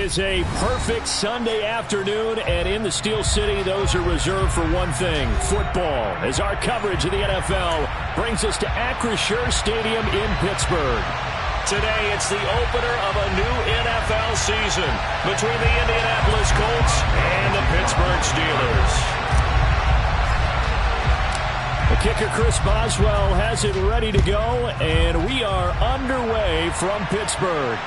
is a perfect Sunday afternoon, and in the Steel City, those are reserved for one thing, football, as our coverage of the NFL brings us to Acrisure Stadium in Pittsburgh. Today, it's the opener of a new NFL season between the Indianapolis Colts and the Pittsburgh Steelers. The kicker, Chris Boswell, has it ready to go, and we are underway from Pittsburgh.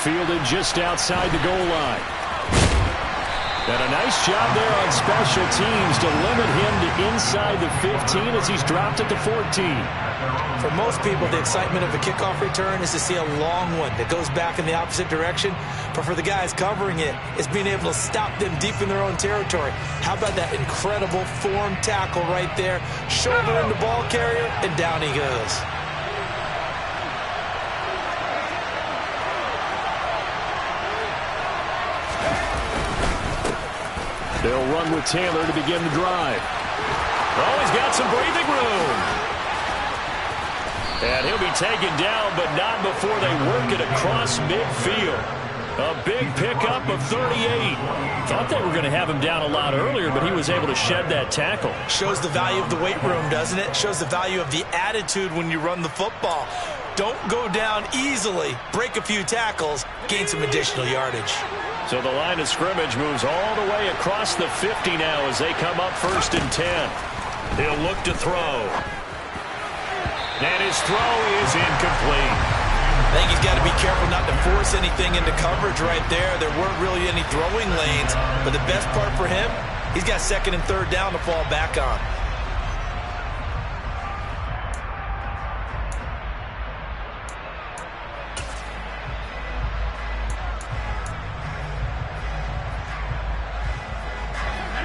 Fielded just outside the goal line. And a nice job there on special teams to limit him to inside the 15 as he's dropped it to 14. For most people, the excitement of a kickoff return is to see a long one that goes back in the opposite direction. But for the guys covering it, it's being able to stop them deep in their own territory. How about that incredible form tackle right there? Shoulder in the ball carrier, and down he goes. They'll run with Taylor to begin the drive. Oh, he's got some breathing room. And he'll be taken down, but not before they work it across midfield. A big pickup of 38. Thought they were going to have him down a lot earlier, but he was able to shed that tackle. Shows the value of the weight room, doesn't it? Shows the value of the attitude when you run the football. Don't go down easily. Break a few tackles. Gain some additional yardage. So the line of scrimmage moves all the way across the 50 now as they come up 1st and 10. He'll look to throw. And his throw is incomplete. I think he's got to be careful not to force anything into coverage right there. There weren't really any throwing lanes. But the best part for him, he's got 2nd and 3rd down to fall back on.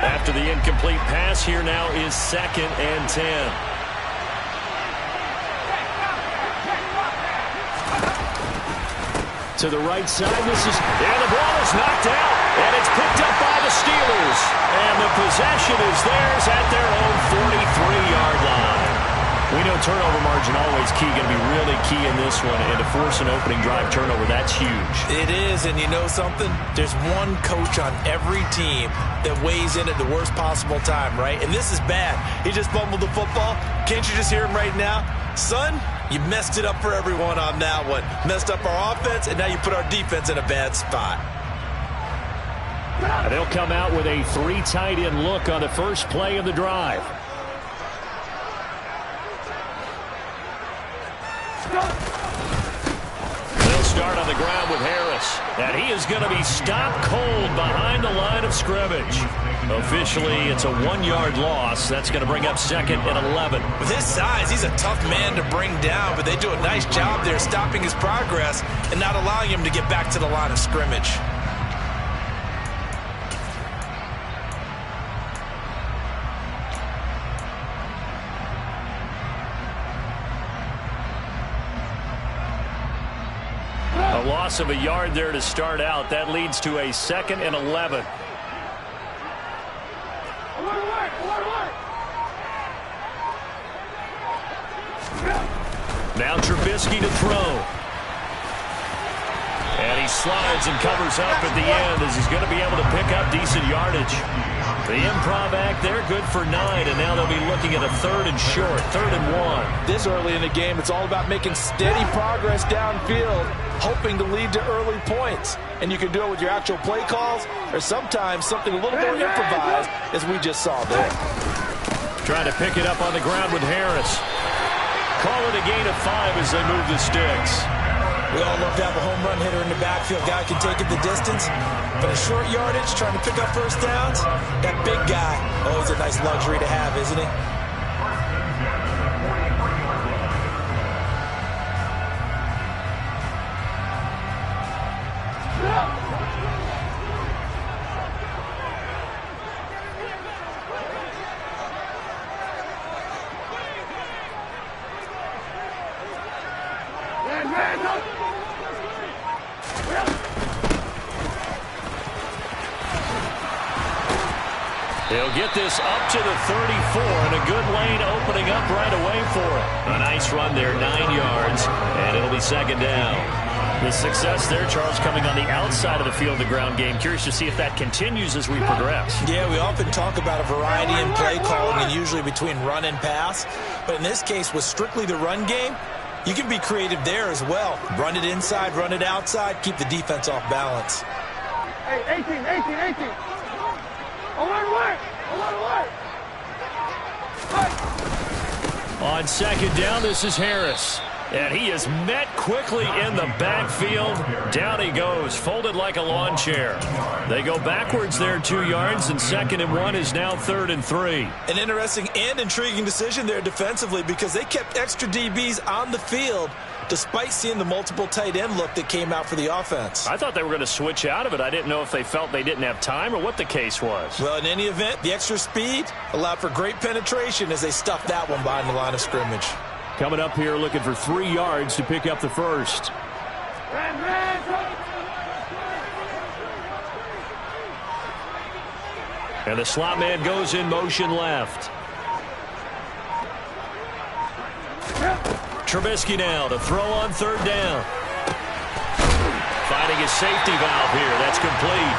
After the incomplete pass, here now is 2nd and 10. To the right side, this is, and the ball is knocked out, and it's picked up by the Steelers. And the possession is theirs at their own 43-yard line. We know turnover margin always key, going to be really key in this one, and to force an opening drive turnover, that's huge. It is, and you know something? There's one coach on every team that weighs in at the worst possible time, right? And this is bad. He just fumbled the football. Can't you just hear him right now? Son, you messed it up for everyone on that one. Messed up our offense, and now you put our defense in a bad spot. And they'll come out with a 3 tight end look on the first play of the drive. They'll start on the ground with Harris. And he is going to be stopped cold behind the line of scrimmage. Officially, it's a 1-yard loss. That's going to bring up 2nd and 11. With his size, he's a tough man to bring down, but they do a nice job there stopping his progress and not allowing him to get back to the line of scrimmage. A loss of a yard there to start out. That leads to a 2nd and 11. Now Trubisky to throw. And he slides and covers up at the end as he's going to be able to pick up decent yardage. The improv act there, good for 9, and now they'll be looking at a 3rd and short, 3rd and 1. This early in the game, it's all about making steady progress downfield, hoping to lead to early points. And you can do it with your actual play calls, or sometimes something a little more improvised, as we just saw there. Trying to pick it up on the ground with Harris. Call it a gain of 5 as they move the sticks. We all love to have a home run hitter in the backfield. Guy can take it the distance. But a short yardage, trying to pick up first downs, that big guy, always a nice luxury to have, isn't he? He'll get this up to the 34, and a good lane opening up right away for him. A nice run there, 9 yards, and it'll be 2nd down. The success there, Charles, coming on the outside of the field, the ground game. Curious to see if that continues as we progress. Yeah, we often talk about a variety in play calling and usually between run and pass. But in this case, with strictly the run game, you can be creative there as well. Run it inside, run it outside, keep the defense off balance. Hey, 18. Alert. On second down, this is Harris. And he is met quickly in the backfield. Down he goes, folded like a lawn chair. They go backwards there 2 yards, and 2nd and 1 is now 3rd and 3. An interesting and intriguing decision there defensively because they kept extra DBs on the field despite seeing the multiple tight end look that came out for the offense. I thought they were going to switch out of it. I didn't know if they felt they didn't have time or what the case was. Well, in any event, the extra speed allowed for great penetration as they stuffed that one behind the line of scrimmage. Coming up here looking for 3 yards to pick up the first. And the slot man goes in motion left. Trubisky now to throw on 3rd down. Finding his safety valve here. That's complete.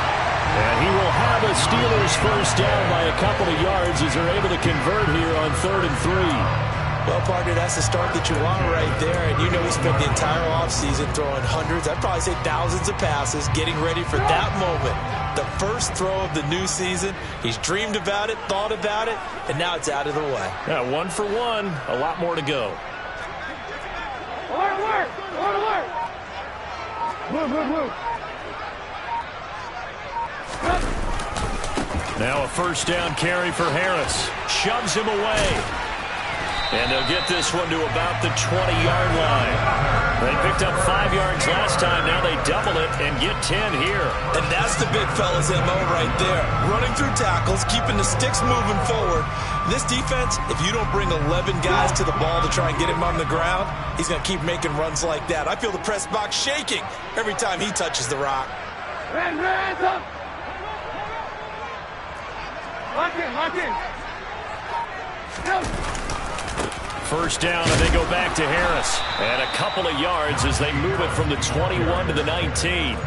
And he will have a Steelers first down by a couple of yards as they're able to convert here on 3rd and 3. Well, partner, that's the start that you want right there. And you know he spent the entire offseason throwing hundreds, I'd probably say thousands of passes, getting ready for that moment. The first throw of the new season. He's dreamed about it, thought about it, and now it's out of the way. Yeah, 1 for 1. A lot more to go. Alert. Move. Now a first down carry for Harris. Shoves him away. And they'll get this one to about the 20-yard line. They picked up 5 yards last time. Now they double it and get 10 here. And that's the big fella's MO right there. Running through tackles, keeping the sticks moving forward. This defense, if you don't bring 11 guys to the ball to try and get him on the ground, he's going to keep making runs like that. I feel the press box shaking every time he touches the rock. Hands up. Lock in. First down, and they go back to Harris. And a couple of yards as they move it from the 21 to the 19.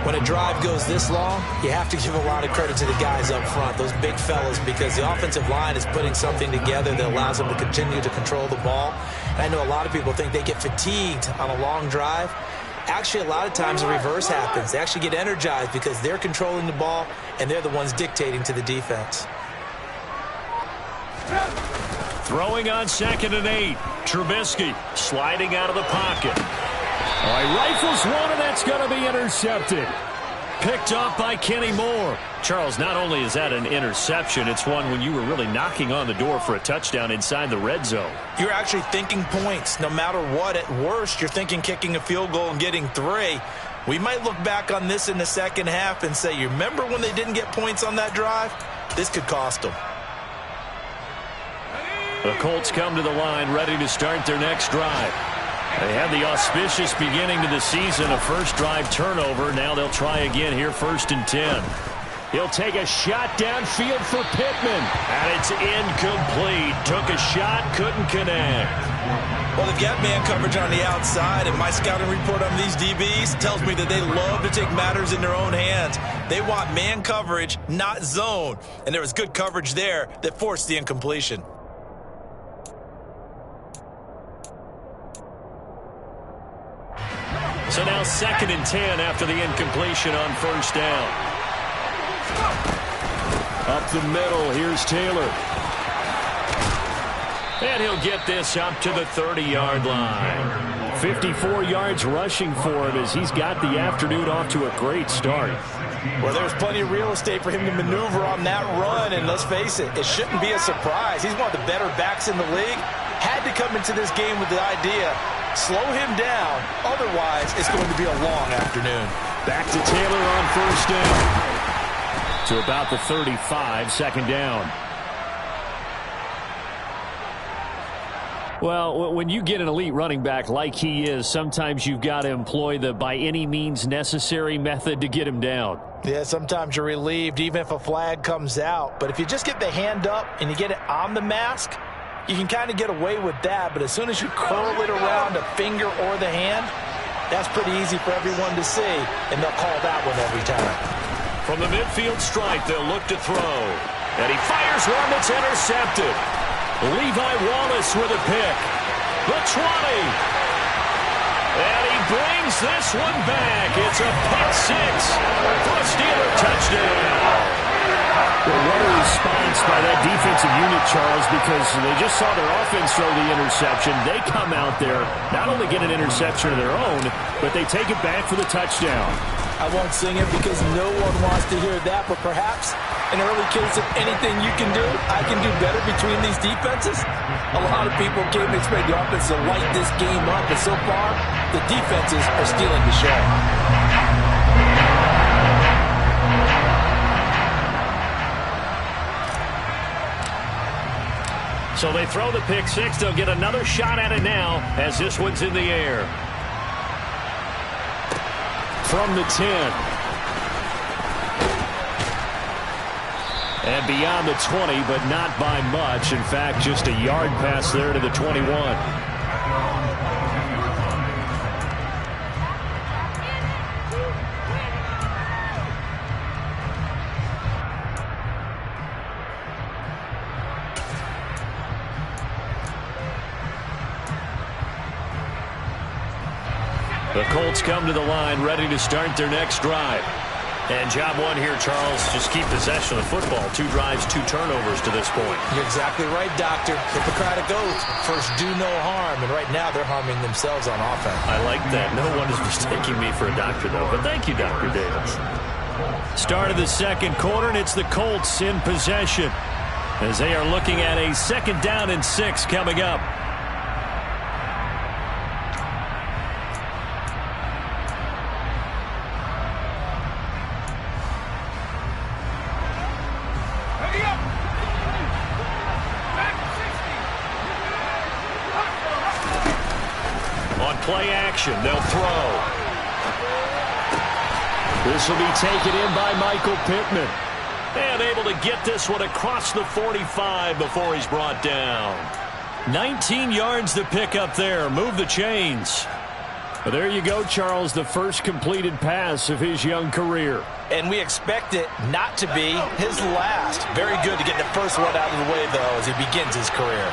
When a drive goes this long, you have to give a lot of credit to the guys up front, those big fellas, because the offensive line is putting something together that allows them to continue to control the ball. And I know a lot of people think they get fatigued on a long drive. Actually, a lot of times the reverse happens. They actually get energized because they're controlling the ball, and they're the ones dictating to the defense. Throwing on 2nd and 8. Trubisky sliding out of the pocket. All right, rifles one, and that's going to be intercepted. Picked off by Kenny Moore. Charles, not only is that an interception, it's one when you were really knocking on the door for a touchdown inside the red zone. You're actually thinking points. No matter what, at worst, you're thinking kicking a field goal and getting 3. We might look back on this in the second half and say, you remember when they didn't get points on that drive? This could cost them. The Colts come to the line ready to start their next drive. They had the auspicious beginning to the season, a first drive turnover. Now they'll try again here, 1st and 10. He'll take a shot downfield for Pittman, and it's incomplete. Took a shot, couldn't connect. Well, they've got man coverage on the outside, and my scouting report on these DBs tells me that they love to take matters in their own hands. They want man coverage, not zone, and there was good coverage there that forced the incompletion. So now 2nd and 10 after the incompletion on first down. Up the middle, here's Taylor. And he'll get this up to the 30-yard line. 54 yards rushing for him as he's got the afternoon off to a great start. Well, there's plenty of real estate for him to maneuver on that run, and let's face it, it shouldn't be a surprise. He's one of the better backs in the league. Had to come into this game with the idea, slow him down, otherwise it's going to be a long afternoon. Back to Taylor on first down. To about the 35, 2nd down. Well, when you get an elite running back like he is, sometimes you've got to employ the by any means necessary method to get him down. Yeah, sometimes you're relieved even if a flag comes out. But if you just get the hand up and you get it on the mask, you can kind of get away with that. But as soon as you curl it around a finger or the hand, That's pretty easy for everyone to see, and they'll call that one every time. From the midfield stripe, they'll look to throw. And he fires one that's intercepted. Levi Wallace with a pick. The 20. And he brings this one back. It's a pick six for a Steeler touchdown. Well, what a response by that defensive unit, Charles, because they just saw their offense throw the interception. They come out there, not only get an interception of their own, but they take it back for the touchdown. I won't sing it because no one wants to hear that, but perhaps an early case of anything you can do, I can do better between these defenses. A lot of people came to expect the offense to light this game up, but so far, the defenses are stealing the show. So they throw the pick six. They'll get another shot at it now as this one's in the air. From the 10. And beyond the 20, but not by much. In fact, just a yard pass there to the 21. The Colts come to the line, ready to start their next drive. And job one here, Charles, just keep possession of the football. 2 drives, 2 turnovers to this point. You're exactly right, Doctor. Hippocratic oath. First, do no harm. And right now, they're harming themselves on offense. I like that. No one is mistaking me for a doctor, though. But thank you, Dr. Davis. Start of the second quarter, and it's the Colts in possession as they are looking at a 2nd down and 6 coming up. Play action. They'll throw. This will be taken in by Michael Pittman. And able to get this one across the 45 before he's brought down. 19 yards to pick up there. Move the chains. Well, there you go, Charles. The first completed pass of his young career. And we expect it not to be his last. Very good to get the first one out of the way, though, as he begins his career.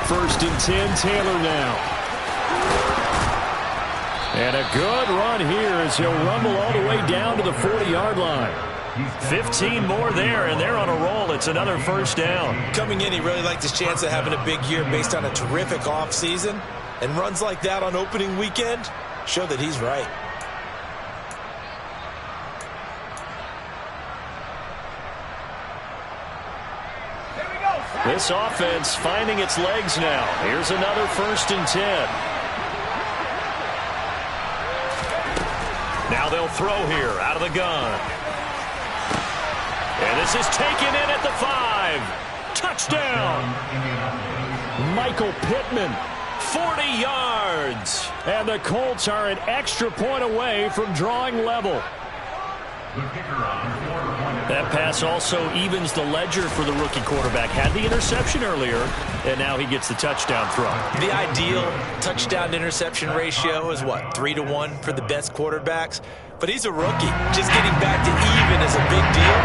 1st and 10, Taylor now. And a good run here as he'll rumble all the way down to the 40-yard line. 15 more there, and they're on a roll. It's another 1st down. Coming in, he really liked his chance of having a big year based on a terrific offseason. And runs like that on opening weekend show that he's right. This offense finding its legs now. Here's another 1st and 10. Now they'll throw here out of the gun. And this is taken in at the 5. Touchdown. Michael Pittman, 40 yards. And the Colts are an extra point away from drawing level. That pass also evens the ledger for the rookie quarterback. Had the interception earlier, and now he gets the touchdown throw. The ideal touchdown-to-interception ratio is, what, 3-to-1 for the best quarterbacks? But he's a rookie. Just getting back to even is a big deal.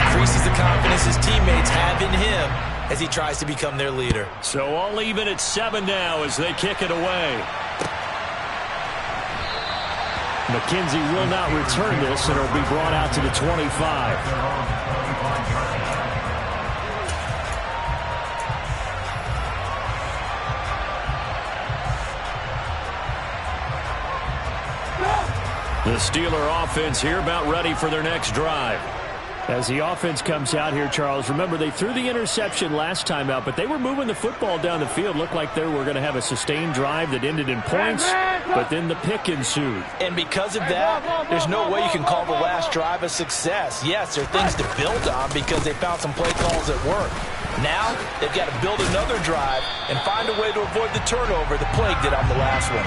Increases the confidence his teammates have in him as he tries to become their leader. So all even at 7 now as they kick it away. McKenzie will not return this, and it'll be brought out to the 25. The Steeler offense here about ready for their next drive. As the offense comes out here, Charles, remember they threw the interception last time out, but they were moving the football down the field. Looked like they were going to have a sustained drive that ended in points, but then the pick ensued. And because of that, there's no way you can call the last drive a success. Yes, there are things to build on because they found some play calls that work. Now, they've got to build another drive and find a way to avoid the turnover that plagued it on the last one.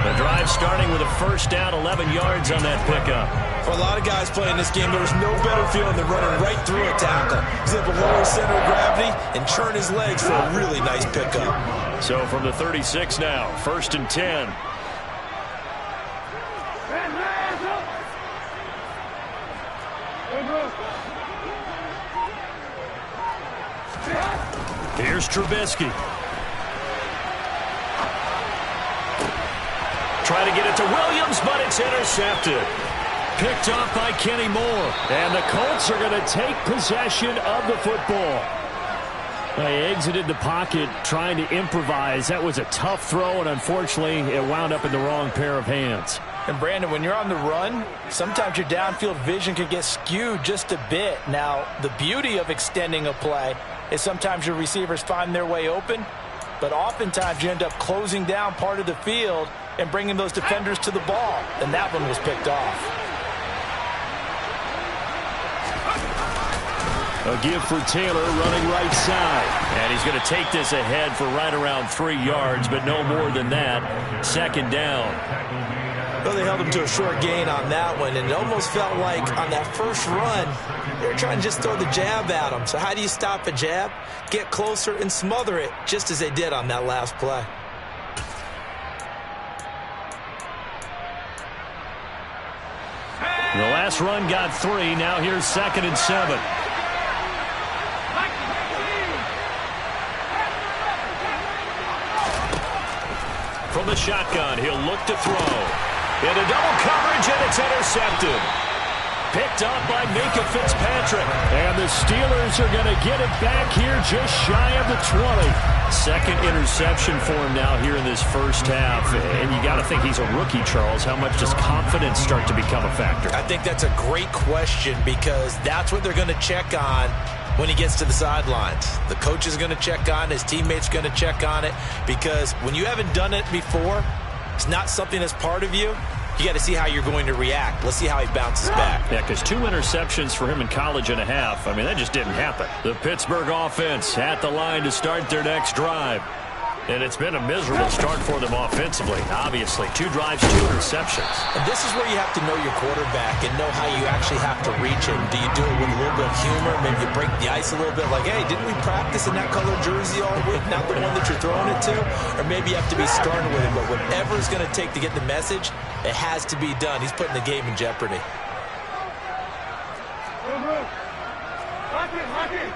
The drive starting with a 1st down, 11 yards on that pickup. For a lot of guys playing this game, there was no better feeling than running right through a tackle. He's able to lower his center of gravity and churn his legs for a really nice pickup. So from the 36 now, 1st and 10. Here's Trubisky. Trying to get it to Williams, but it's intercepted. Picked off by Kenny Moore. And the Colts are going to take possession of the football. They exited the pocket trying to improvise. That was a tough throw, and unfortunately, it wound up in the wrong pair of hands. And Brandon, when you're on the run, sometimes your downfield vision can get skewed just a bit. Now, the beauty of extending a play is sometimes your receivers find their way open, but oftentimes you end up closing down part of the field and bringing those defenders to the ball. And that one was picked off. A give for Taylor running right side. And he's going to take this ahead for right around 3 yards, but no more than that. Second down. Well, they held him to a short gain on that one, and it almost felt like on that first run, they were trying to just throw the jab at him. So how do you stop a jab? Get closer and smother it, just as they did on that last play. The last run got 3. Now here's 2nd and 7. From the shotgun, he'll look to throw. Into double coverage, and it's intercepted. Picked up by Minka Fitzpatrick. And the Steelers are going to get it back here just shy of the 20. Second interception for him now here in this first half. And you got to think he's a rookie, Charles. How much does confidence start to become a factor? I think that's a great question, because that's what they're going to check on when he gets to the sidelines. The coach is going to check on it. His teammates going to check on it, because when you haven't done it before, it's not something that's part of you. You got to see how you're going to react. Let's see how he bounces back. Yeah, because 2 interceptions for him in college and a half. I mean, that just didn't happen. The Pittsburgh offense at the line to start their next drive. And it's been a miserable start for them offensively. Obviously, 2 drives, 2 interceptions. And this is where you have to know your quarterback and know how you actually have to reach him. Do you do it with a little bit of humor? Maybe you break the ice a little bit, like, hey, didn't we practice in that color jersey all week, not the one that you're throwing it to? Or maybe you have to be stern with him. But whatever it's going to take to get the message, it has to be done. He's putting the game in jeopardy. Lock it, lock it.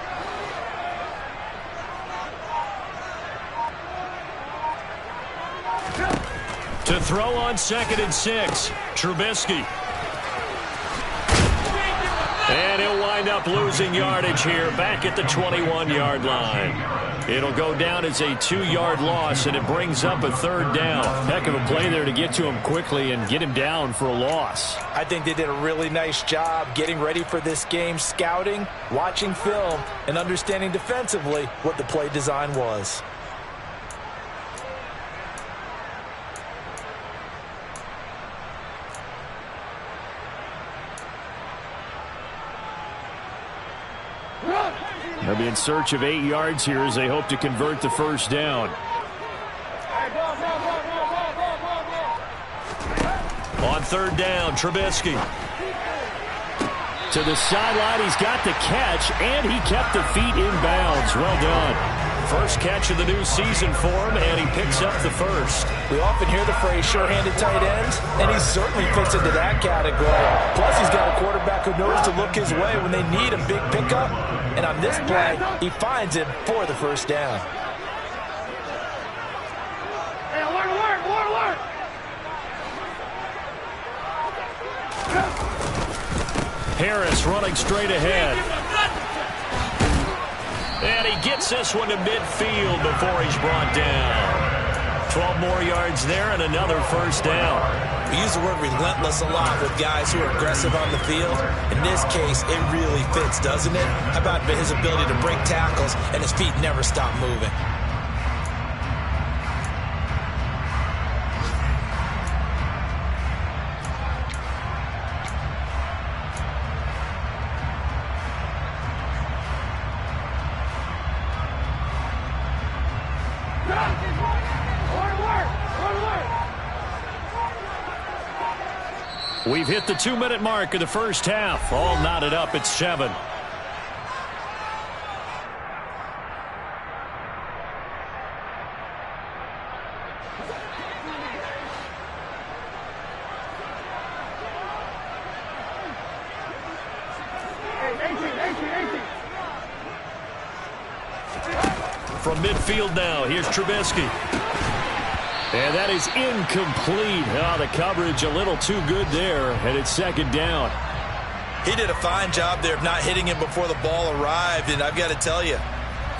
To throw on 2nd and 6, Trubisky. And he'll wind up losing yardage here back at the 21-yard line. It'll go down as a 2-yard loss, and it brings up a 3rd down. Heck of a play there to get to him quickly and get him down for a loss. I think they did a really nice job getting ready for this game, scouting, watching film, and understanding defensively what the play design was. They'll be in search of 8 yards here as they hope to convert the first down. On 3rd down, Trubisky. To the sideline, he's got the catch, and he kept the feet in bounds. Well done. First catch of the new season for him, and he picks up the first. We often hear the phrase sure-handed tight ends, and he certainly fits into that category. Plus, he's got a quarterback who knows to look his way when they need a big pickup. And on this play, he finds him for the first down. Hey, alert. Harris running straight ahead. And he gets this one to midfield before he's brought down. 12 more yards there and another first down. We use the word relentless a lot with guys who are aggressive on the field. In this case, it really fits, doesn't it? How about his ability to break tackles and his feet never stop moving? We've hit the 2-minute mark of the first half. All knotted up at 7. From midfield now, here's Trubisky. And that is incomplete. Oh, the coverage a little too good there, and it's second down. He did a fine job there of not hitting him before the ball arrived, and I've got to tell you,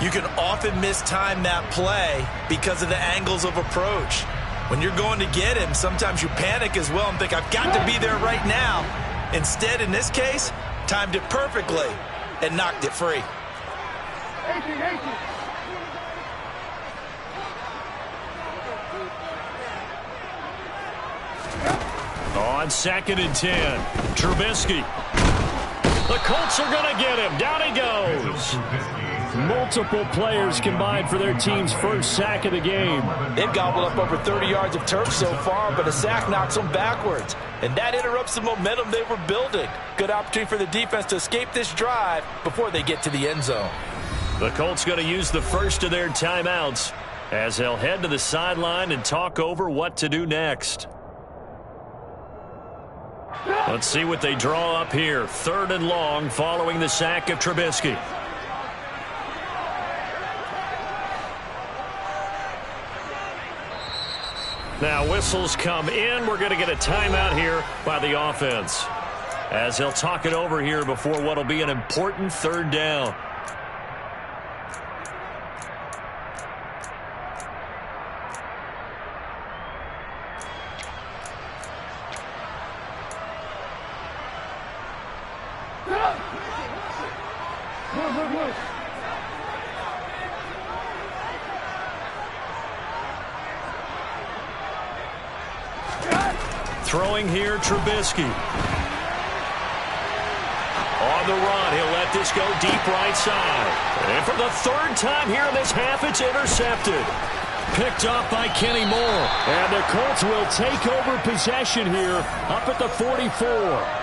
you can often mistime that play because of the angles of approach. When you're going to get him, sometimes you panic as well and think, I've got to be there right now. Instead, in this case, timed it perfectly and knocked it free. 18. On 2nd and 10, Trubisky. The Colts are going to get him. Down he goes. Multiple players combined for their team's first sack of the game. They've gobbled up over 30 yards of turf so far, but a sack knocks them backwards. And that interrupts the momentum they were building. Good opportunity for the defense to escape this drive before they get to the end zone. The Colts going to use the first of their timeouts as they'll head to the sideline and talk over what to do next. Let's see what they draw up here. 3rd and long following the sack of Trubisky. Now whistles come in. We're going to get a timeout here by the offense as they'll talk it over here before what will be an important 3rd down. Throwing here, Trubisky. On the run, he'll let this go deep right side. And for the 3rd time here in this half, it's intercepted. Picked off by Kenny Moore. And the Colts will take over possession here up at the 44.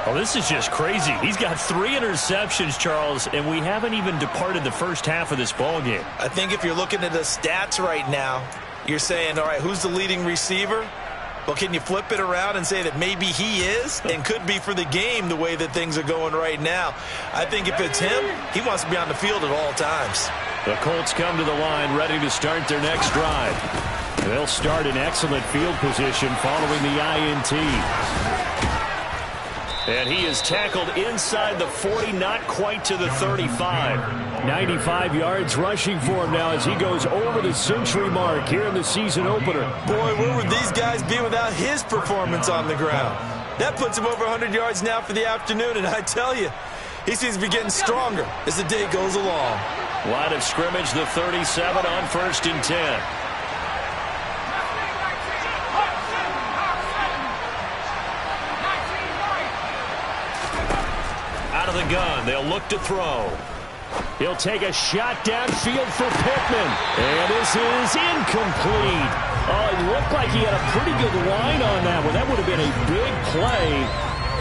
Oh, this is just crazy. He's got 3 interceptions, Charles, and we haven't even departed the first half of this ballgame. I think if you're looking at the stats right now, you're saying, all right, who's the leading receiver? Well, can you flip it around and say that maybe he is and could be for the game the way that things are going right now? I think if it's him, he wants to be on the field at all times. The Colts come to the line ready to start their next drive. They'll start in excellent field position following the INT. And he is tackled inside the 40, not quite to the 35. 95 yards rushing for him now as he goes over the century mark here in the season opener. Boy, where would these guys be without his performance on the ground? That puts him over 100 yards now for the afternoon, and I tell you, he seems to be getting stronger as the day goes along. Line of scrimmage, the 37 on 1st and 10. Out of the gun, they'll look to throw. He'll take a shot downfield for Pittman. And this is incomplete. Oh, it looked like he had a pretty good line on that one. That would have been a big play,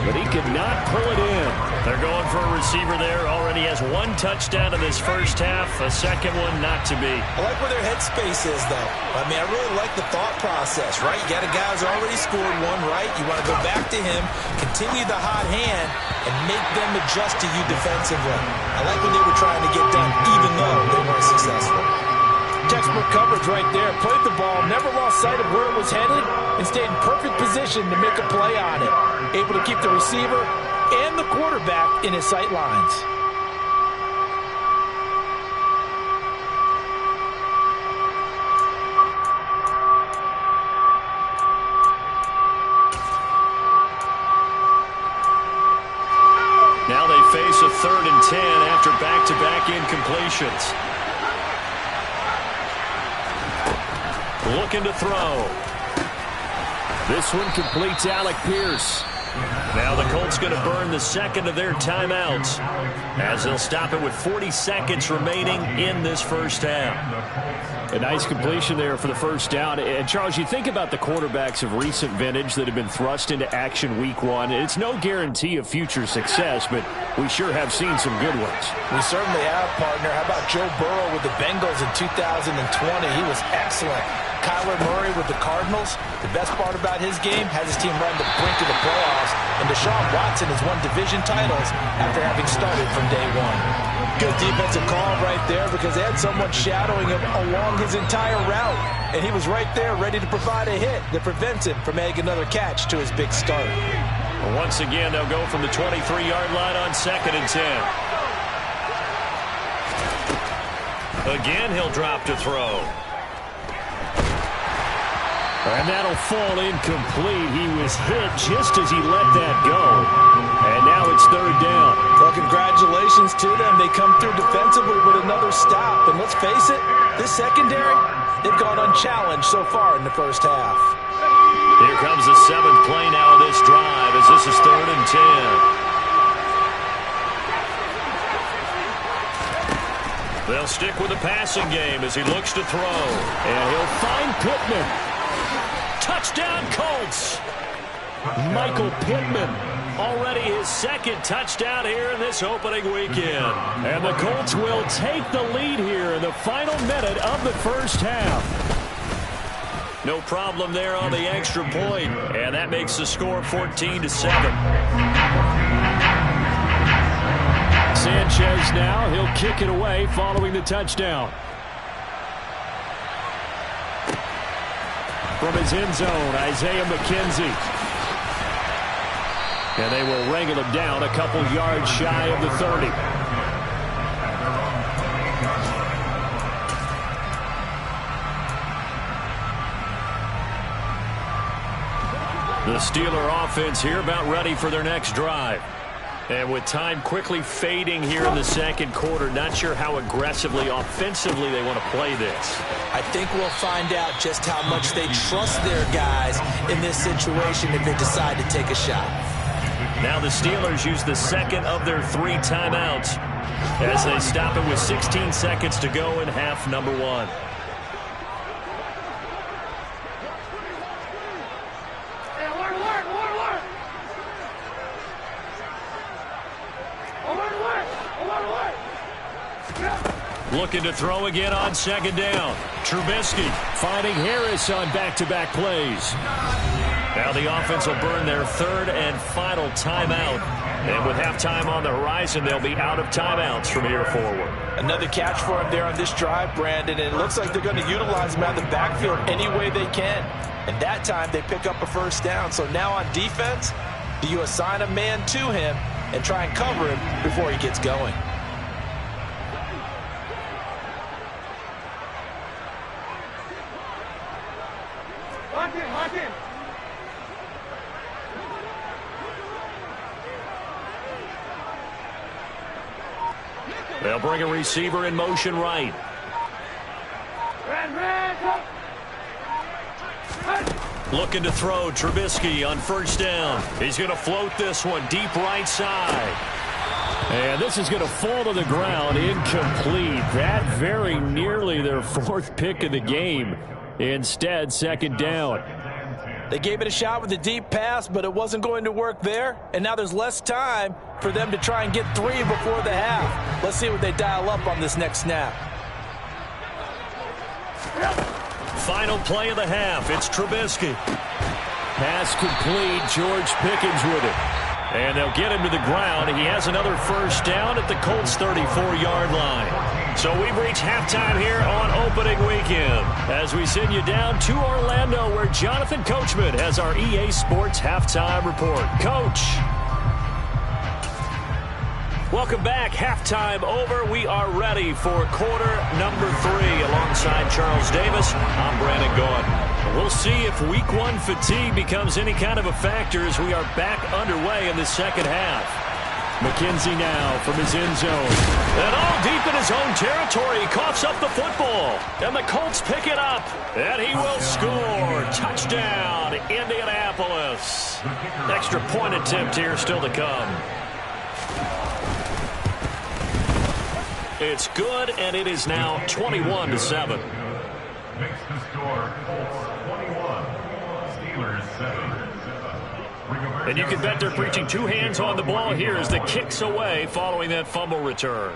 but he could not pull it in. They're going for a receiver there. Already has 1 touchdown in this first half. A second one not to be. I like where their headspace is, though. I mean, I really like the thought process, right? You got a guy who's already scored 1, right? You want to go back to him, continue the hot hand, and make them adjust to you defensively. I like what they were trying to get done, even though they weren't successful. Textbook coverage right there. Played the ball, never lost sight of where it was headed, and stayed in perfect position to make a play on it. Able to keep the receiver and the quarterback in his sight lines. Now they face a 3rd and 10 after back-to-back incompletions. Looking to throw. This one completes Alec Pierce. Now the Colts going to burn the second of their timeouts as they'll stop it with 40 seconds remaining in this first half. A nice completion there for the first down. And, Charles, you think about the quarterbacks of recent vintage that have been thrust into action week 1. It's no guarantee of future success, but we sure have seen some good ones. We certainly have, partner. How about Joe Burrow with the Bengals in 2020? He was excellent. Kyler Murray with the Cardinals. The best part about his game, has his team right on the brink of the playoffs. And Deshaun Watson has won division titles after having started from day 1. Good defensive call right there because they had someone shadowing him along his entire route. And he was right there ready to provide a hit that prevents him from adding another catch to his big start. Once again, they'll go from the 23-yard line on 2nd and 10. Again, he'll drop to throw. And that'll fall incomplete. He was hit just as he let that go. And now it's 3rd down. Well, congratulations to them. They come through defensively with another stop. And let's face it, this secondary, they've gone unchallenged so far in the first half. Here comes the 7th play now of this drive as this is 3rd and 10. They'll stick with the passing game as he looks to throw. And he'll find Pittman. Touchdown, Colts! Michael Pittman, already his 2nd touchdown here in this opening weekend. And the Colts will take the lead here in the final minute of the first half. No problem there on the extra point, and that makes the score 14-7. Sanchez now, he'll kick it away following the touchdown. From his end zone, Isaiah McKenzie. And they will wrangle him down a couple yards shy of the 30. The Steeler offense here about ready for their next drive. And with time quickly fading here in the second quarter, not sure how aggressively, offensively they want to play this. I think we'll find out just how much they trust their guys in this situation if they decide to take a shot. Now the Steelers use the 2nd of their 3 timeouts as they stop it with 16 seconds to go in half number 1. Looking to throw again on 2nd down. Trubisky finding Harris on back-to-back plays. Now the offense will burn their 3rd and final timeout. And with halftime on the horizon, they'll be out of timeouts from here forward. Another catch for him there on this drive, Brandon. And it looks like they're going to utilize him out of the backfield any way they can. And that time they pick up a 1st down. So now on defense, do you assign a man to him and try and cover him before he gets going? They'll bring a receiver in motion right. Looking to throw, Trubisky on 1st down. He's going to float this one deep right side. And this is going to fall to the ground, incomplete. That very nearly their 4th pick of the game. Instead, 2nd down. They gave it a shot with a deep pass, but it wasn't going to work there. And now there's less time for them to try and get 3 before the half. Let's see what they dial up on this next snap. Final play of the half. It's Trubisky. Pass complete. George Pickens with it. And they'll get him to the ground. He has another 1st down at the Colts' 34-yard line. So we've reached halftime here on opening weekend as we send you down to Orlando where Jonathan Coachman has our EA Sports halftime report. Coach. Welcome back. Halftime over. We are ready for quarter number 3 alongside Charles Davis. I'm Brandon Gordon. We'll see if week 1 fatigue becomes any kind of a factor as we are back underway in the second half. McKenzie now from his end zone. And all deep in his own territory. He coughs up the football. And the Colts pick it up. And he will score. Touchdown, Indianapolis. Extra point attempt here still to come. It's good, and it is now 21-7. Makes the score Colts 21, Steelers 7. And you can bet they're preaching 2 hands on the ball here as the kick's away following that fumble return.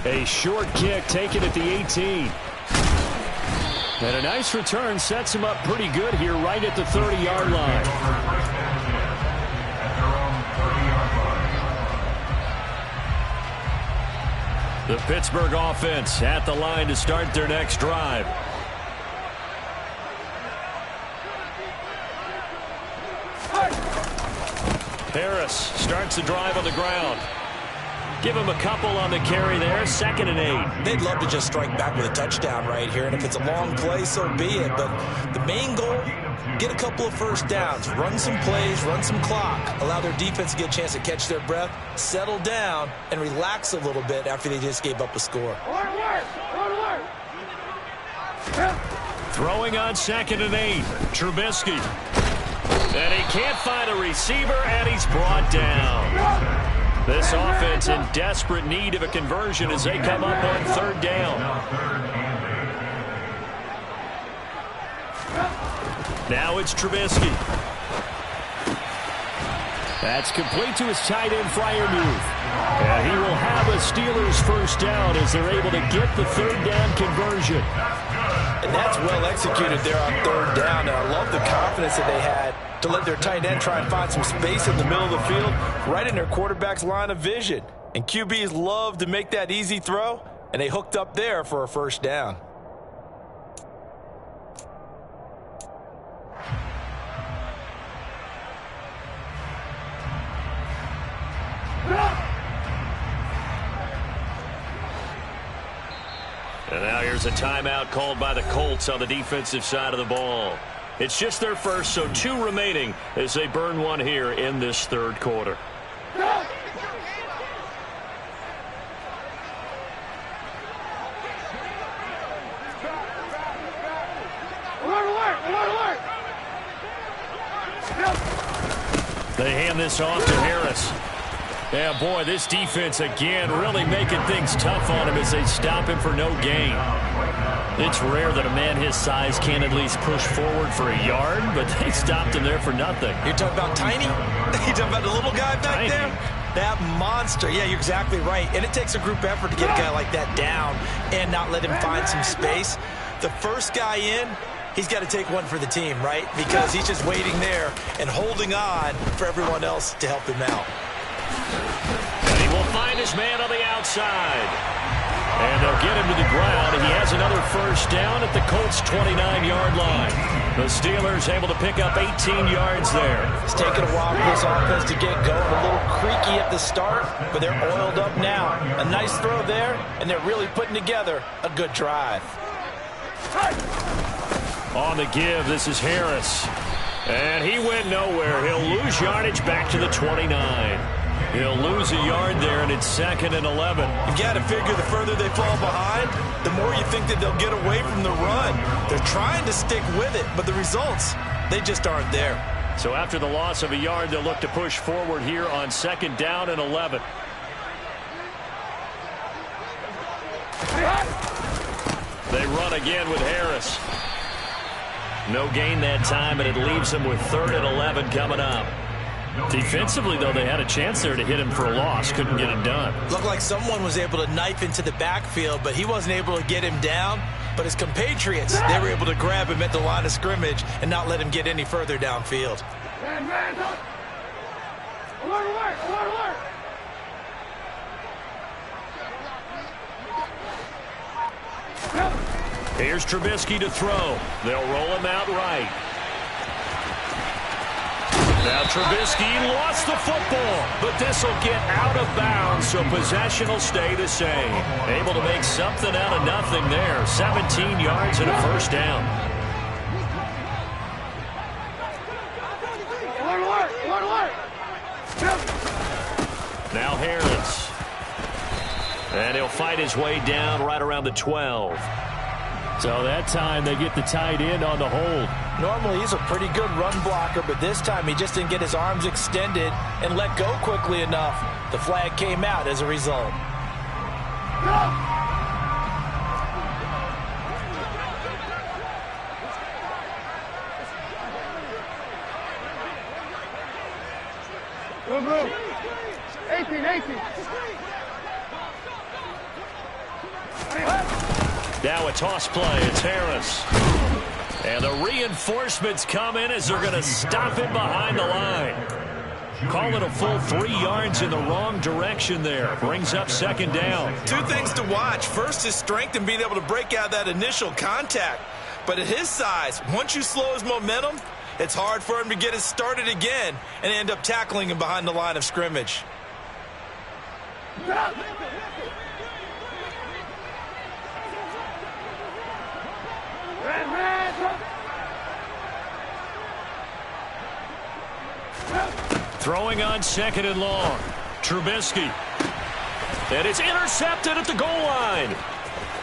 A short kick taken at the 18. And a nice return sets him up pretty good here right at the 30-yard line. The Pittsburgh offense at the line to start their next drive. Harris starts the drive on the ground. Give him a couple on the carry there. 2nd and 8. They'd love to just strike back with a touchdown right here, and if it's a long play, so be it. But the main goal, get a couple of first downs, run some plays, run some clock, allow their defense to get a chance to catch their breath, settle down, and relax a little bit after they just gave up a score. Throwing on 2nd and 8. Trubisky. And he can't find a receiver, and he's brought down. This offense in desperate need of a conversion as they come up on 3rd down. Now it's Trubisky. That's complete to his tight end, Freiermuth. And he will have a Steelers first down as they're able to get the 3rd down conversion. And that's well executed there on 3rd down. And I love the confidence that they had to let their tight end try and find some space in the middle of the field, right in their quarterback's line of vision. And QBs love to make that easy throw, and they hooked up there for a first down. And now here's a timeout called by the Colts on the defensive side of the ball. It's just their first, so 2 remaining as they burn one here in this 3rd quarter. They hand this off to Harris. Yeah, boy, this defense again really making things tough on him as they stop him for no gain. It's rare that a man his size can at least push forward for a yard, but they stopped him there for nothing. You're talking about Tiny? You're talking about the little guy back there? That monster. Yeah, you're exactly right. And it takes a group effort to get a guy like that down and not let him find some space. The first guy in, he's got to take one for the team, right? Because he's just waiting there and holding on for everyone else to help him out. And he will find his man on the outside. And they'll get him to the ground. He has another first down at the Colts' 29-yard line. The Steelers able to pick up 18 yards there. It's taken a while for this offense to get going. A little creaky at the start, but they're oiled up now. A nice throw there, and they're really putting together a good drive. On the give, this is Harris. And he went nowhere. He'll lose yardage back to the 29. He'll lose a yard there, and it's 2nd and 11. You've got to figure the further they fall behind, the more you think that they'll get away from the run. They're trying to stick with it, but the results, they just aren't there. So after the loss of a yard, they'll look to push forward here on 2nd down and 11. They run again with Harris. No gain that time, and it leaves them with 3rd and 11 coming up. Defensively, though, they had a chance there to hit him for a loss. Couldn't get it done. Looked like someone was able to knife into the backfield, but he wasn't able to get him down. But his compatriots, they were able to grab him at the line of scrimmage and not let him get any further downfield. Here's Trubisky to throw. They'll roll him out right. Now Trubisky lost the football, but this will get out of bounds, so possession will stay the same. Able to make something out of nothing there. 17 yards and a first down. Now Harris. And he'll fight his way down right around the 12. So that time they get the tight end on the hold. Normally he's a pretty good run blocker, but this time he just didn't get his arms extended and let go quickly enough. The flag came out as a result. Go. 18. Now a toss play. It's Harris. And the reinforcements come in as they're going to stop him behind the line. Call it a full 3 yards in the wrong direction there. Brings up second down. 2 things to watch. First, his strength and being able to break out that initial contact. But at his size, once you slow his momentum, it's hard for him to get it started again and end up tackling him behind the line of scrimmage. Throwing on second and long. Trubisky. And it's intercepted at the goal line.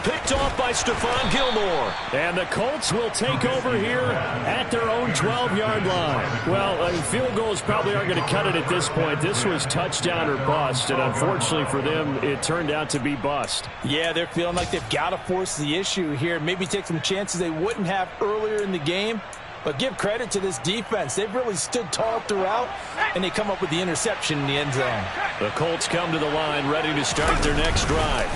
Picked off by Stephon Gilmore. And the Colts will take over here at their own 12-yard line. Well, field goals probably aren't going to cut it at this point. This was touchdown or bust, and unfortunately for them, it turned out to be bust. Yeah, they're feeling like they've got to force the issue here. Maybe take some chances they wouldn't have earlier in the game. But give credit to this defense. They've really stood tall throughout, and they come up with the interception in the end zone. The Colts come to the line ready to start their next drive.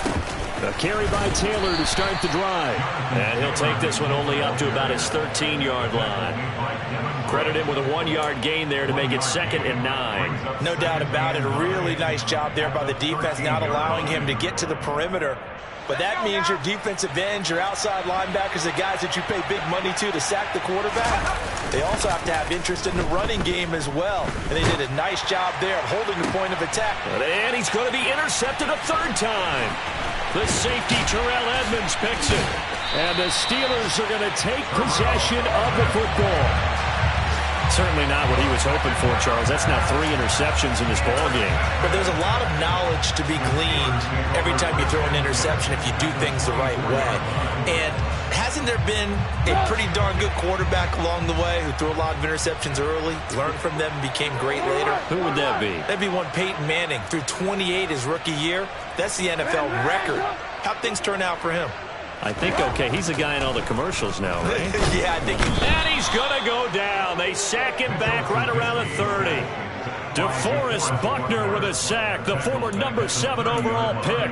A carry by Taylor to start the drive. And he'll take this one only up to about his 13-yard line. Credit him with a 1-yard gain there to make it 2nd and 9. No doubt about it. A really nice job there by the defense, not allowing him to get to the perimeter. But that means your defensive ends, your outside linebackers, the guys that you pay big money to sack the quarterback, they also have to have interest in the running game as well. And they did a nice job there of holding the point of attack. And he's going to be intercepted a 3rd time. The safety, Terrell Edmonds, picks it. And the Steelers are going to take possession of the football. Certainly not what he was hoping for, Charles. That's now 3 interceptions in this ball game. But there's a lot of knowledge to be gleaned every time you throw an interception if you do things the right way. And hasn't there been a pretty darn good quarterback along the way who threw a lot of interceptions early, learned from them, and became great later? Who would that be? That'd be one Peyton Manning. Threw 28 his rookie year. That's the NFL record. How'd things turn out for him? I think, okay, he's a guy in all the commercials now, right? Yeah, I think And he's going to go down. They sack him back right around the 30. DeForest Buckner with a sack, the former number 7 overall pick.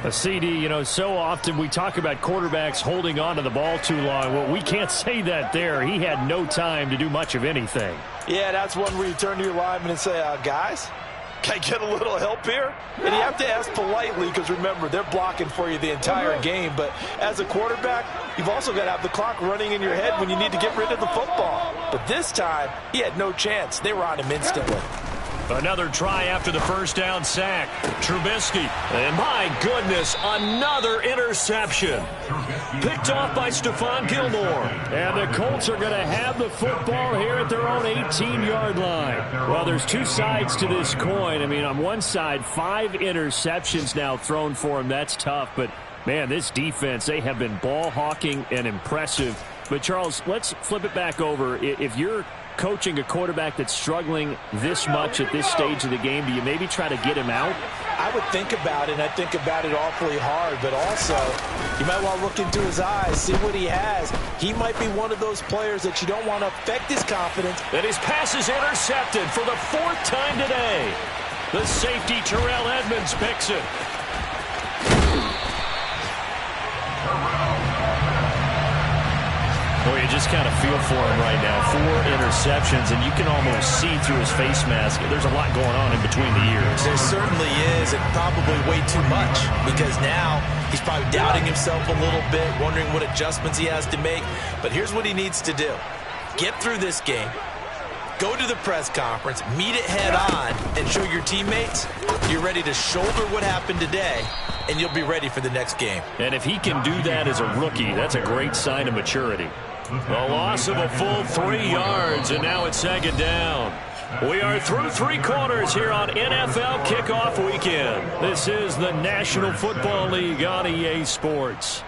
A CD, you know, so often we talk about quarterbacks holding on to the ball too long. Well, we can't say that there. He had no time to do much of anything. Yeah, that's one where you turn to your lineman and say, guys, can I get a little help here? And you have to ask politely because, remember, they're blocking for you the entire game. But as a quarterback, you've also got to have the clock running in your head when you need to get rid of the football. But this time, he had no chance. They were on him instantly. Another try after the 1st down sack. Trubisky. And my goodness, another interception. Picked off by Stephon Gilmore. And the Colts are going to have the football here at their own 18-yard line. Well, there's 2 sides to this coin. I mean, on one side, 5 interceptions now thrown for him. That's tough. But, man, this defense, they have been ball hawking and impressive. But, Charles, let's flip it back over. If you're coaching a quarterback that's struggling this much at this stage of the game, do you maybe try to get him out? I would think about it, and I think about it awfully hard, but also you might want to look into his eyes, see what he has. He might be one of those players that you don't want to affect his confidence. And his pass is intercepted for the 4th time today. The safety, Terrell Edmonds, picks it. Boy, you just kind of feel for him right now. 4 interceptions, and you can almost see through his face mask. There's a lot going on in between the ears. There certainly is, and probably way too much, because now he's probably doubting himself a little bit, wondering what adjustments he has to make. But here's what he needs to do. Get through this game. Go to the press conference, meet it head on, and show your teammates you're ready to shoulder what happened today, and you'll be ready for the next game. And if he can do that as a rookie, that's a great sign of maturity. The loss of a full 3 yards, and now it's 2nd down. We are through 3 quarters here on NFL Kickoff Weekend. This is the National Football League on EA Sports.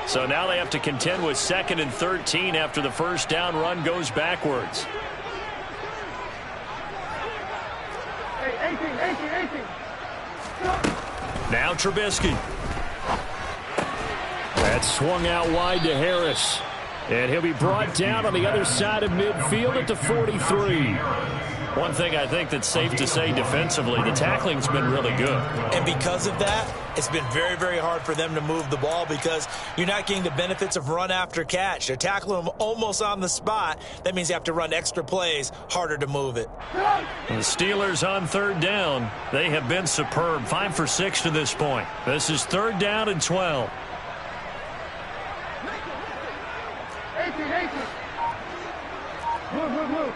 So now they have to contend with 2nd and 13 after the 1st down run goes backwards. 18. Now Trubisky. That swung out wide to Harris. And he'll be brought down on the other side of midfield at the 43. One thing I think that's safe to say defensively, the tackling's been really good. And because of that, it's been very, very hard for them to move the ball because you're not getting the benefits of run after catch. They're tackling them almost on the spot. That means you have to run extra plays, harder to move it. The Steelers on third down. They have been superb, 5 for 6 to this point. This is third down and 12. 18. Move.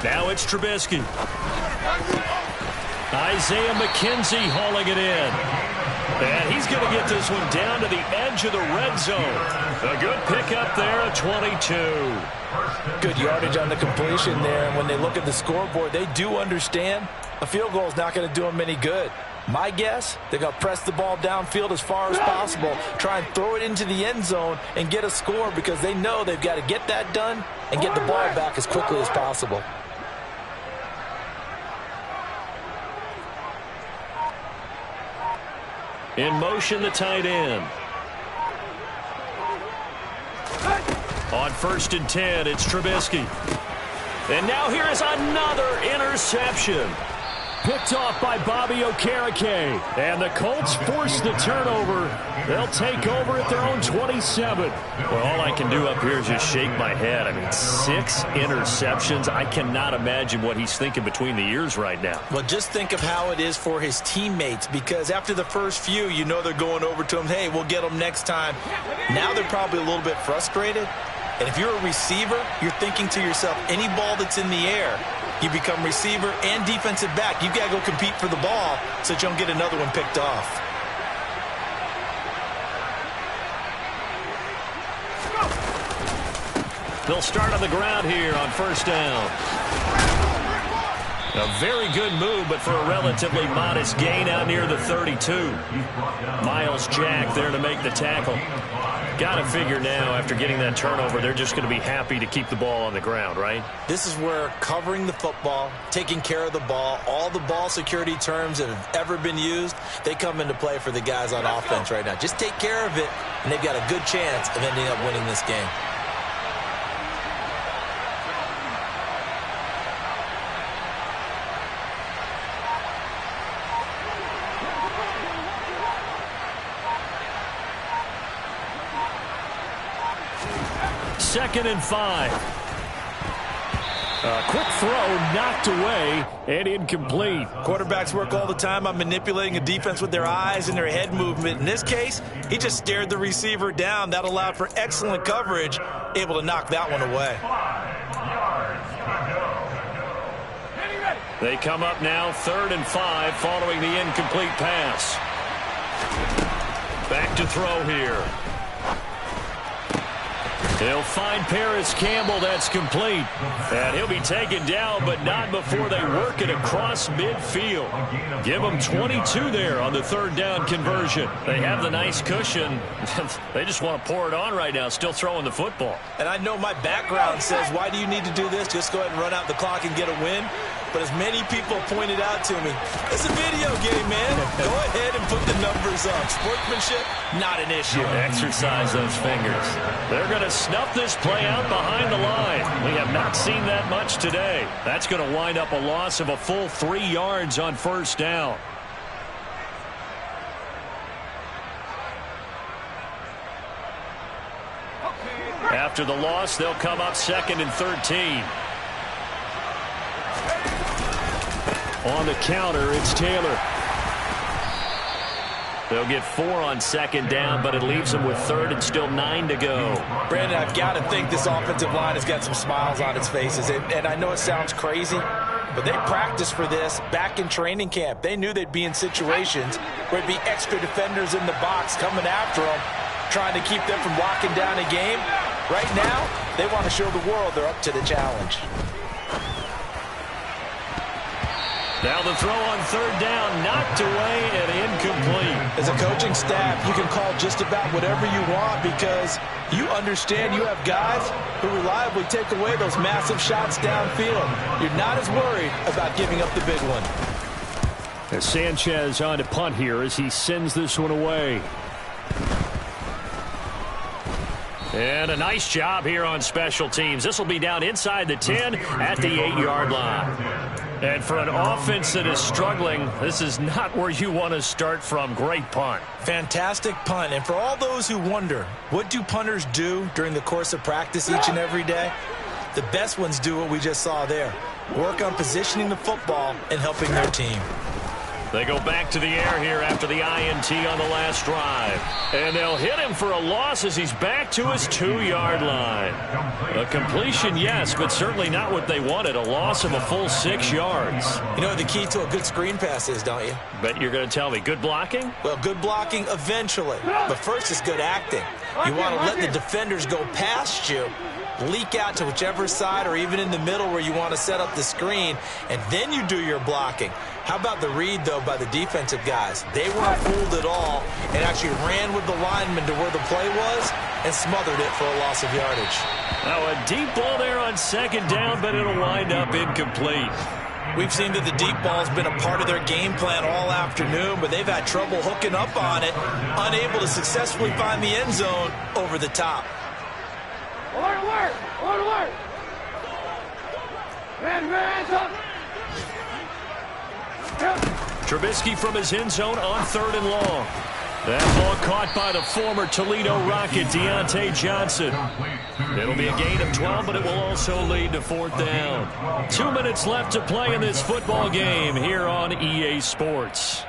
Now it's Trubisky. Isaiah McKenzie hauling it in. And he's going to get this one down to the edge of the red zone. A good pickup there at 22. Good yardage on the completion there. And when they look at the scoreboard, they do understand a field goal is not going to do them any good. My guess, they're going to press the ball downfield as far as possible, try and throw it into the end zone and get a score because they know they've got to get that done and get the ball back as quickly as possible. In motion, the tight end. On 1st and 10, it's Trubisky. And now here is another interception. Picked off by Bobby Okereke. And the Colts force the turnover. They'll take over at their own 27. Well, all I can do up here is just shake my head. I mean, 6 interceptions. I cannot imagine what he's thinking between the ears right now. Well, just think of how it is for his teammates, because after the first few, you know they're going over to him, hey, we'll get them next time. Now they're probably a little bit frustrated. And if you're a receiver, you're thinking to yourself, any ball that's in the air, you become receiver and defensive back. You've got to go compete for the ball so that you don't get another one picked off. They'll start on the ground here on 1st down. A very good move, but for a relatively modest gain out near the 32. Miles Jack there to make the tackle. Got to figure now, after getting that turnover, they're just going to be happy to keep the ball on the ground, right? This is where covering the football, taking care of the ball, all the ball security terms that have ever been used, they come into play for the guys on offense right now. Just take care of it, and they've got a good chance of ending up winning this game. Second and 5. A quick throw knocked away and incomplete. Quarterbacks work all the time on manipulating a defense with their eyes and their head movement. In this case, he just stared the receiver down. That allowed for excellent coverage, able to knock that one away. They come up now 3rd and 5 following the incomplete pass. Back to throw here. He'll find Paris Campbell. That's complete. And he'll be taken down, but not before they work it across midfield. Give them 22 there on the 3rd down conversion. They have the nice cushion. They just want to pour it on right now, still throwing the football. And I know my background says, why do you need to do this? Just go ahead and run out the clock and get a win. But as many people pointed out to me, it's a video game, man. Go ahead and put the numbers up. Sportsmanship, not an issue. Exercise those fingers. They're going to snuff this play out behind the line. We have not seen that much today. That's going to wind up a loss of a full 3 yards on 1st down. After the loss, they'll come up 2nd and 13. On the counter, it's Taylor. They'll get 4 on 2nd down, but it leaves them with 3rd and still 9 to go. Brandon, I've got to think this offensive line has got some smiles on its faces. And I know it sounds crazy, but they practiced for this back in training camp. They knew they'd be in situations where there'd be extra defenders in the box coming after them, trying to keep them from locking down a game. Right now, they want to show the world they're up to the challenge. Now the throw on 3rd down, knocked away and incomplete. As a coaching staff, you can call just about whatever you want because you understand you have guys who reliably take away those massive shots downfield. You're not as worried about giving up the big one. As Sanchez on to punt here as he sends this one away. And a nice job here on special teams. This will be down inside the 10 at the 8-yard line. And for an offense that is struggling, this is not where you want to start from. Great punt. Fantastic punt. And for all those who wonder, what do punters do during the course of practice each and every day? The best ones do what we just saw there. Work on positioning the football and helping their team. They go back to the air here after the INT on the last drive. And they'll hit him for a loss as he's back to his 2-yard line. A completion, yes, but certainly not what they wanted. A loss of a full 6 yards. You know what the key to a good screen pass is, don't you? Bet you're going to tell me. Good blocking? Well, good blocking eventually. But first is good acting. You want to let the defenders go past you, leak out to whichever side or even in the middle where you want to set up the screen, and then you do your blocking. How about the read, though, by the defensive guys? They weren't fooled at all and actually ran with the lineman to where the play was and smothered it for a loss of yardage. Now a deep ball there on second down, but it'll wind up incomplete. We've seen that the deep ball's been a part of their game plan all afternoon, but they've had trouble hooking up on it, unable to successfully find the end zone over the top. Alert, alert! Alert, alert! Hands up! Trubisky from his end zone on 3rd and long. That ball caught by the former Toledo Rocket, Deontay Johnson. It'll be a gain of 12, but it will also lead to 4th down. 2 minutes left to play in this football game here on EA Sports.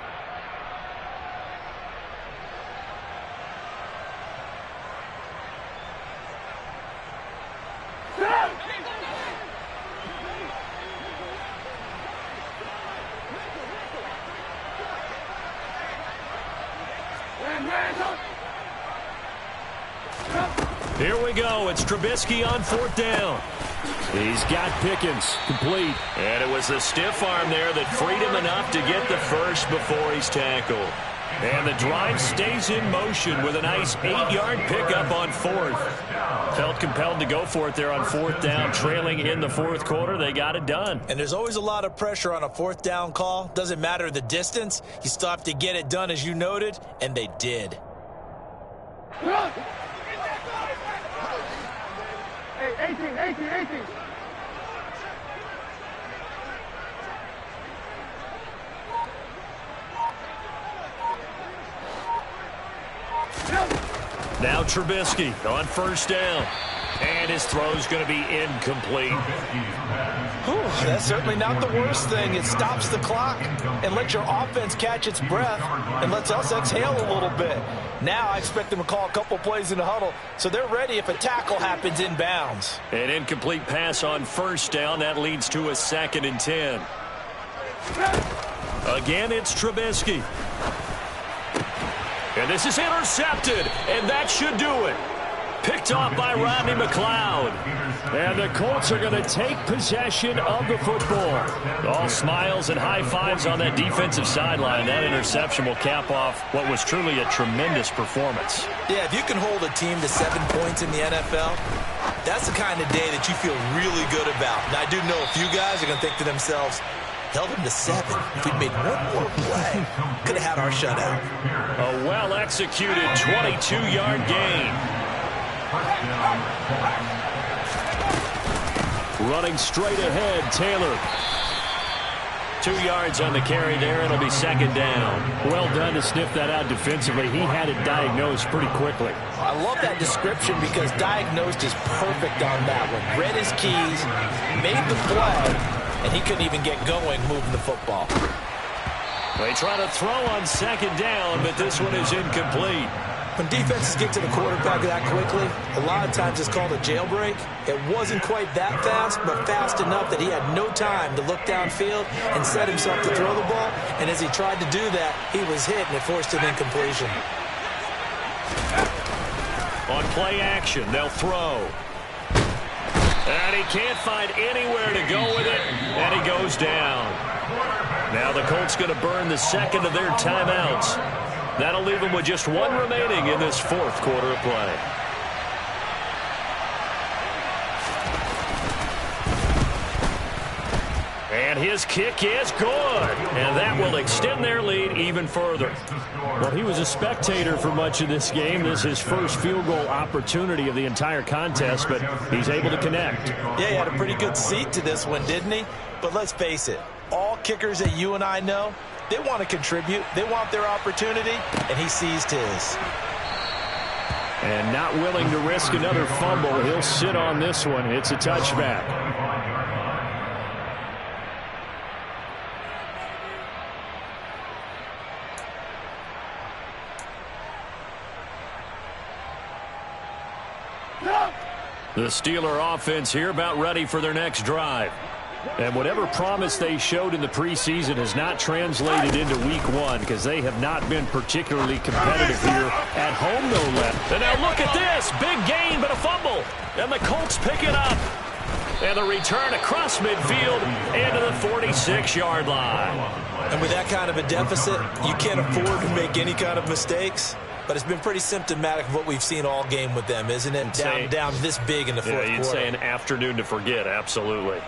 Here we go. It's Trubisky on 4th down. He's got Pickens complete. And it was the stiff arm there that freed him enough to get the first before he's tackled. And the drive stays in motion with a nice 8-yard pickup on 4th. Felt compelled to go for it there on 4th down, trailing in the 4th quarter. They got it done. And there's always a lot of pressure on a 4th down call. Doesn't matter the distance. You still have to get it done, as you noted, and they did. Hey, 18. Now Trubisky on 1st down. And his throw's going to be incomplete. That's certainly not the worst thing. It stops the clock and lets your offense catch its breath and lets us exhale a little bit. Now I expect them to call a couple plays in the huddle so they're ready if a tackle happens in bounds. An incomplete pass on 1st down. That leads to a 2nd and 10. Again, it's Trubisky. And this is intercepted, and that should do it. Picked off by Rodney McLeod. And the Colts are going to take possession of the football. All smiles and high fives on that defensive sideline. That interception will cap off what was truly a tremendous performance. Yeah, if you can hold a team to 7 points in the NFL, that's the kind of day that you feel really good about. And I do know a few guys are going to think to themselves, held him to 7. If we'd made one more play, could have had our shutout. A well-executed 22-yard gain. Running straight ahead, Taylor. 2 yards on the carry there. It'll be 2nd down. Well done to sniff that out defensively. He had it diagnosed pretty quickly. I love that description because diagnosed is perfect on that one. Read his keys, made the play, and he couldn't even get going moving the football. They try to throw on 2nd down, but this one is incomplete. When defenses get to the quarterback that quickly, a lot of times it's called a jailbreak. It wasn't quite that fast, but fast enough that he had no time to look downfield and set himself to throw the ball. And as he tried to do that, he was hit, and it forced an incompletion. On play action, they'll throw. And he can't find anywhere to go with it, and he goes down. Now the Colts going to burn the 2nd of their timeouts. That'll leave them with just 1 remaining in this 4th quarter of play. And his kick is good. And that will extend their lead even further. Well, he was a spectator for much of this game. This is his first field goal opportunity of the entire contest, but he's able to connect. Yeah, he had a pretty good seat to this one, didn't he? But let's face it, all kickers that you and I know, they want to contribute. They want their opportunity, and he seized his. And not willing to risk another fumble. He'll sit on this one. It's a touchback. The Steeler offense here about ready for their next drive. And whatever promise they showed in the preseason has not translated into week one because they have not been particularly competitive here at home, no less. And now look at this. Big gain, but a fumble. And the Colts pick it up. And the return across midfield into the 46-yard line. And with that kind of a deficit, you can't afford to make any kind of mistakes. But it's been pretty symptomatic of what we've seen all game with them, isn't it? Down this big in the fourth quarter. You'd say an afternoon to forget, absolutely.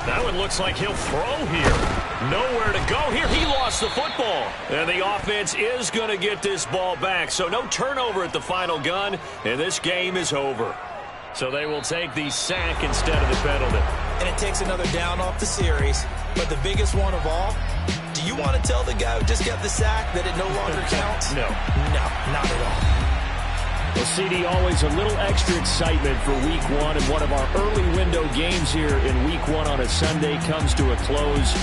That one looks like he'll throw here. Nowhere to go here. He lost the football. And the offense is going to get this ball back. So no turnover at the final gun, and this game is over. So they will take the sack instead of the penalty. And it takes another down off the series. But the biggest one of all, do you want to tell the guy who just got the sack that it no longer counts? No. No, not at all. Well, CD, always a little extra excitement for week one. And one of our early window games here in week one on a Sunday comes to a close.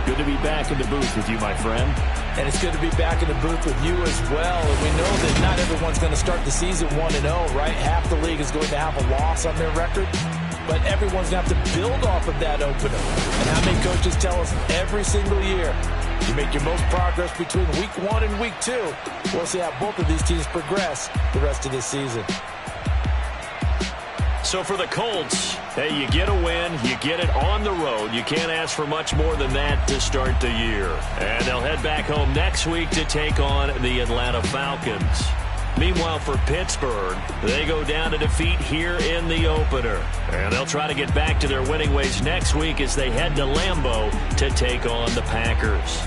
Good to be back in the booth with you, my friend. And it's good to be back in the booth with you as well. And we know that not everyone's going to start the season 1-0, right? Half the league is going to have a loss on their record. But everyone's going to have to build off of that opener. And how many coaches tell us every single year, you make your most progress between week 1 and week 2. We'll see how both of these teams progress the rest of this season. So for the Colts, hey, you get a win, you get it on the road. You can't ask for much more than that to start the year. And they'll head back home next week to take on the Atlanta Falcons. Meanwhile, for Pittsburgh, they go down to defeat here in the opener. And they'll try to get back to their winning ways next week as they head to Lambeau to take on the Packers.